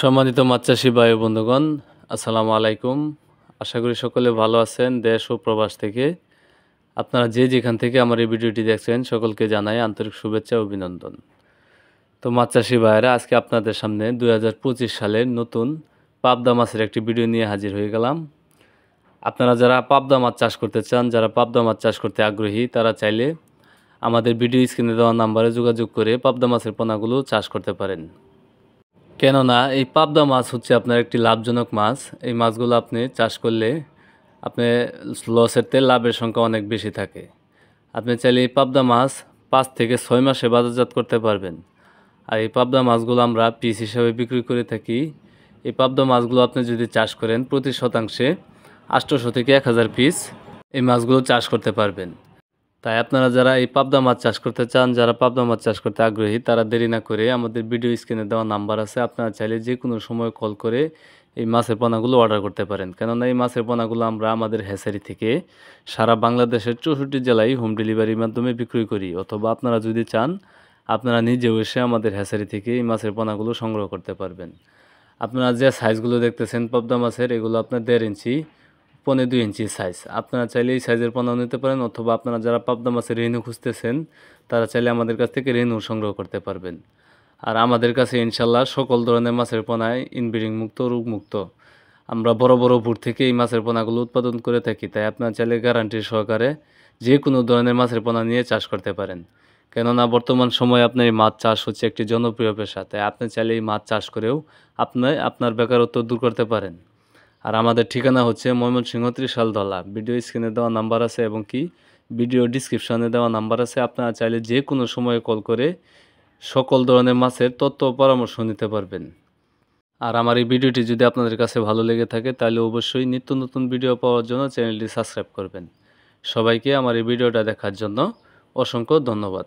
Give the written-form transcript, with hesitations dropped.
সম্মানিত মাছ চাষী ভাই বন্ধুগণ, আসসালামু আলাইকুম। আশা করি সকলে ভালো আছেন দেশ ও প্রবাস থেকে। আপনারা যে যেখান থেকে আমার এই ভিডিওটি দেখছেন সকলকে জানাই আন্তরিক শুভেচ্ছা ও অভিনন্দন। তো মাছ চাষী ভাইয়েরা, আজকে আপনাদের সামনে 2025 সালের নতুন পাবদা মাছের একটি ভিডিও নিয়ে হাজির হয়ে গেলাম। আপনারা যারা পাবদা মাছ চাষ করতে চান, যারা পাবদা মাছ চাষ করতে আগ্রহী, তারা চাইলে আমাদের ভিডিও স্ক্রিনে দেওয়া নাম্বারে যোগাযোগ করে পাবদা মাছের পোনাগুলো চাষ করতে পারেন। কেননা এই পাবদা মাছ হচ্ছে আপনার একটি লাভজনক মাছ। এই মাছগুলো আপনি চাষ করলে আপনি লসের থেকে লাভের সংখ্যা অনেক বেশি থাকে। আপনি চাইলে এই পাবদা মাছ 5 থেকে 6 মাসে বাজারজাত করতে পারবেন। আর এই পাবদা মাছগুলো আমরা পিস হিসাবে বিক্রি করে থাকি। এই পাবদা মাছগুলো আপনি যদি চাষ করেন প্রতি শতাংশে 800 থেকে 1000 পিস এই মাছগুলো চাষ করতে পারবেন। তাই আপনারা যারা এই পাবদা মাছ চাষ করতে চান, যারা পাবদা মাছ চাষ করতে আগ্রহী, তারা দেরি না করে আমাদের ভিডিও স্ক্রিনে দেওয়া নাম্বার আছে, আপনারা চাইলে যে কোনো সময় কল করে এই মাছের পোনাগুলো অর্ডার করতে পারেন। কেননা এই মাছের পোনাগুলো আমরা আমাদের হ্যাচারি থেকে সারা বাংলাদেশের 64 জেলায় হোম ডেলিভারির মাধ্যমে বিক্রি করি। অথবা আপনারা যদি চান, আপনারা নিজেও এসে আমাদের হ্যাচারি থেকে এই মাছের পোনাগুলো সংগ্রহ করতে পারবেন। আপনারা যে সাইজগুলো দেখতেছেন পাবদা মাছের, এগুলো আপনার 1.5 ইঞ্চি 1.25 ইঞ্চি সাইজ। আপনারা চাইলে এই সাইজের পোনাও নিতে পারেন, অথবা আপনারা যারা পাবদা মাছের রেনু খুঁজতেছেন তারা চাইলে আমাদের কাছ থেকে রেনু সংগ্রহ করতে পারবেন। আর আমাদের কাছে ইনশাল্লাহ সকল ধরনের মাছের পোনায় ইনব্রিডিং মুক্ত, রোগমুক্ত। আমরা বড় বড় ভুর থেকে এই মাছের পোনাগুলো উৎপাদন করে থাকি। তাই আপনারা চাইলে গ্যারান্টির সহকারে যে কোনো ধরনের মাছের পোনা নিয়ে চাষ করতে পারেন। কেননা বর্তমান সময়ে আপনার এই মাছ চাষ হচ্ছে একটি জনপ্রিয় পেশা। তাই আপনি চাইলে এই মাছ চাষ করেও আপনার বেকারত্ব দূর করতে পারেন। আর আমাদের ঠিকানা হচ্ছে ময়মনসিংহ ত্রিশালদলা। ভিডিও স্ক্রিনে দেওয়া নাম্বার আছে এবং কি ভিডিও ডিসক্রিপশনে দেওয়া নাম্বার আছে। আপনারা চাইলে যে কোনো সময়ে কল করে সকল ধরনের মাছের তথ্য পরামর্শ নিতে পারবেন। আর আমার এই ভিডিওটি যদি আপনাদের কাছে ভালো লেগে থাকে তাহলে অবশ্যই নিত্য নতুন ভিডিও পাওয়ার জন্য চ্যানেলটি সাবস্ক্রাইব করবেন। সবাইকে আমার এই ভিডিওটা দেখার জন্য অসংখ্য ধন্যবাদ।